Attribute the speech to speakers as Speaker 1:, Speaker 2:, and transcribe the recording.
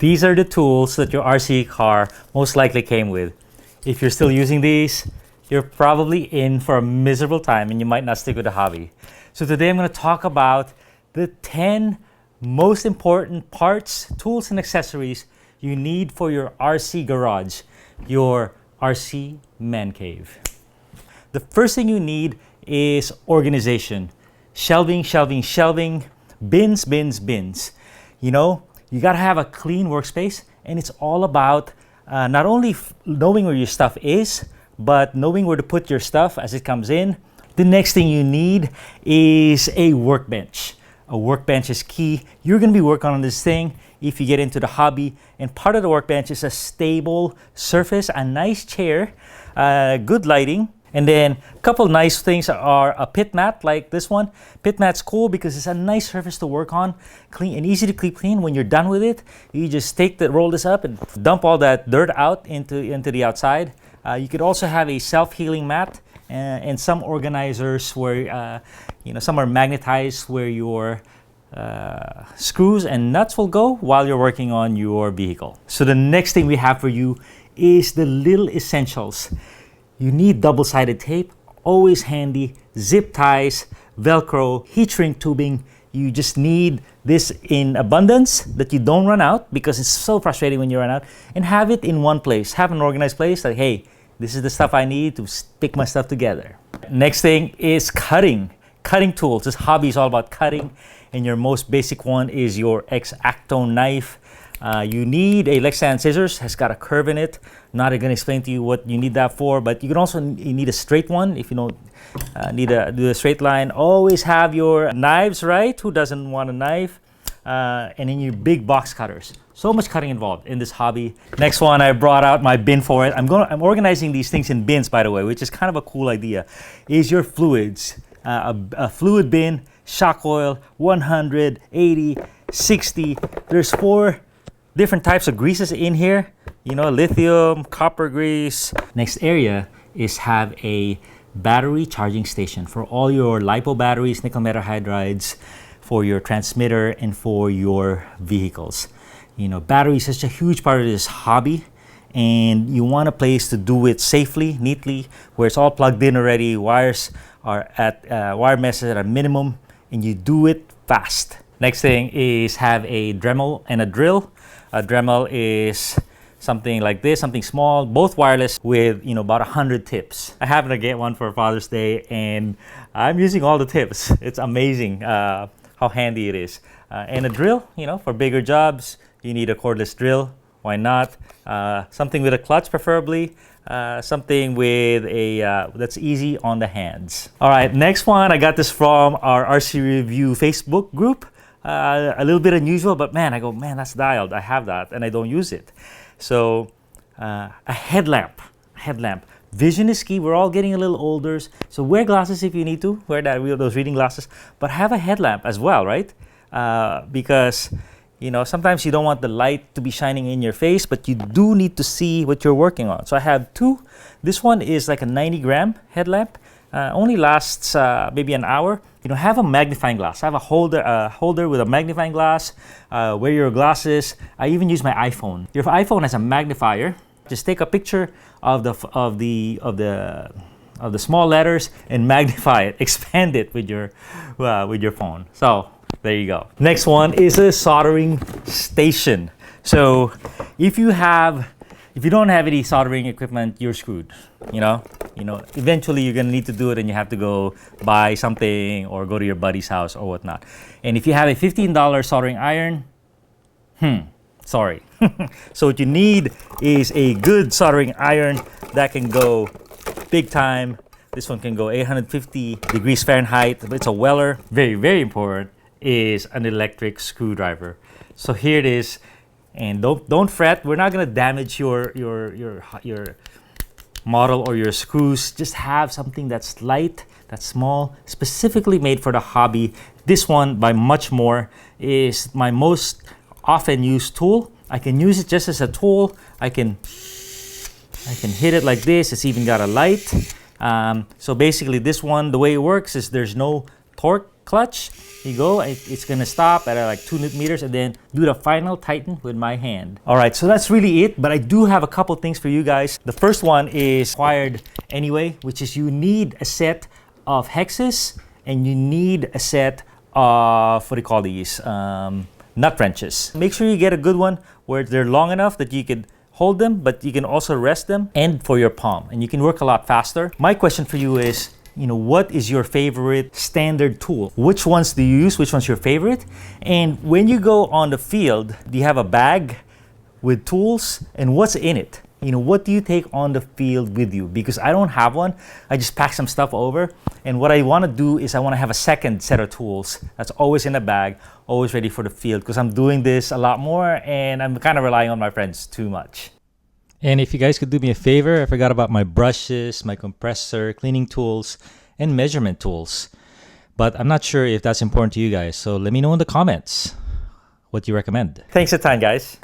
Speaker 1: These are the tools that your RC car most likely came with. If you're still using these, you're probably in for a miserable time and you might not stick with the hobby. So today I'm going to talk about the 10 most important parts, tools, and accessories you need for your RC garage, your RC man cave. The first thing you need is organization. Shelving, shelving, shelving, bins, bins, bins. You know, you gotta have a clean workspace, and it's all about not only knowing where your stuff is, but knowing where to put your stuff as it comes in. The next thing you need is a workbench. A workbench is key. You're gonna be working on this thing if you get into the hobby, and part of the workbench is a stable surface, a nice chair, good lighting, and then a couple nice things are a pit mat like this one. Pit mat's cool because it's a nice surface to work on, clean and easy to keep clean. When you're done with it, you just roll this up and dump all that dirt out into the outside. You could also have a self-healing mat and some organizers where some are magnetized where your screws and nuts will go while you're working on your vehicle. So the next thing we have for you is the little essentials. You need double-sided tape, always handy, zip ties, Velcro, heat shrink tubing. You just need this in abundance that you don't run out, because it's so frustrating when you run out, and have it in one place. Have an organized place that, hey, this is the stuff I need to stick my stuff together. Next thing is cutting. Cutting tools. This hobby is all about cutting, and your most basic one is your X-Acto knife. You need a Lexan scissors, has got a curve in it. Not going to explain to you what you need that for, but you can also need a straight one if you don't need to do a straight line. Always have your knives, right? Who doesn't want a knife? And then your big box cutters. So much cutting involved in this hobby. Next one, I brought out my bin for it. I'm organizing these things in bins, by the way, which is kind of a cool idea. Is your fluids. A fluid bin, shock oil, 100, 80, 60. There's 4 different types of greases in here. You know, lithium, copper grease. Next area is have a battery charging station for all your LiPo batteries, nickel metal hydrides, for your transmitter and for your vehicles. You know, battery is such a huge part of this hobby, and you want a place to do it safely, neatly, where it's all plugged in already, wires are at wire messes at a minimum, and you do it fast. Next thing is have a Dremel and a drill. A Dremel is something like this, something small, both wireless with about 100 tips. I happened to get one for Father's Day, and I'm using all the tips. It's amazing how handy it is. And a drill, for bigger jobs, you need a cordless drill. Why not? Something with a clutch, preferably. Something with a that's easy on the hands. All right, next one, I got this from our RC Review Facebook group. A little bit unusual, but man, that's dialed. I have that, and I don't use it. So, a headlamp. Vision is key. We're all getting a little older, so wear glasses if you need to. Wear those reading glasses, but have a headlamp as well, right? Because sometimes you don't want the light to be shining in your face, but you do need to see what you're working on. So I have 2. This one is like a 90-gram headlamp. Only lasts maybe an hour. Have a magnifying glass. I have a holder with a magnifying glass. Wear your glasses. I even use my iPhone. Your iPhone has a magnifier. Just take a picture of the small letters and magnify it. Expand it with your phone. So there you go. Next one is a soldering station. So if you don't have any soldering equipment, you're screwed. Eventually you're gonna need to do it, and you have to go buy something or go to your buddy's house or whatnot. And if you have a $15 soldering iron, sorry. So what you need is a good soldering iron that can go big time. This one can go 850 degrees Fahrenheit. It's a Weller. Very, very important is an electric screwdriver. So here it is. And don't fret. We're not gonna damage your model or your screws. Just have something that's light, that's small, specifically made for the hobby. This one, by much more, is my most often used tool. I can use it just as a tool. I can hit it like this. It's even got a light. So basically, this one, the way it works is there's no torque clutch. You go, it's gonna stop at like 2 Newton meters, and then do the final tighten with my hand. All right, so that's really it, but I do have a couple things for you guys. The first one is required anyway, which is you need a set of hexes and you need a set of, what do you call these, nut wrenches. Make sure you get a good one where they're long enough that you can hold them, but you can also rest them, and for your palm, and you can work a lot faster. My question for you is, what is your favorite standard tool? Which ones do you use? Which one's your favorite? And when you go on the field, do you have a bag with tools, and what's in it? What do you take on the field with you? Because I don't have one. I just pack some stuff over. And what I want to do is I want to have a second set of tools that's always in a bag, always ready for the field, because I'm doing this a lot more and I'm kind of relying on my friends too much. And if you guys could do me a favor, I forgot about my brushes, my compressor, cleaning tools, and measurement tools. But I'm not sure if that's important to you guys. So let me know in the comments what you recommend. Thanks a ton, guys.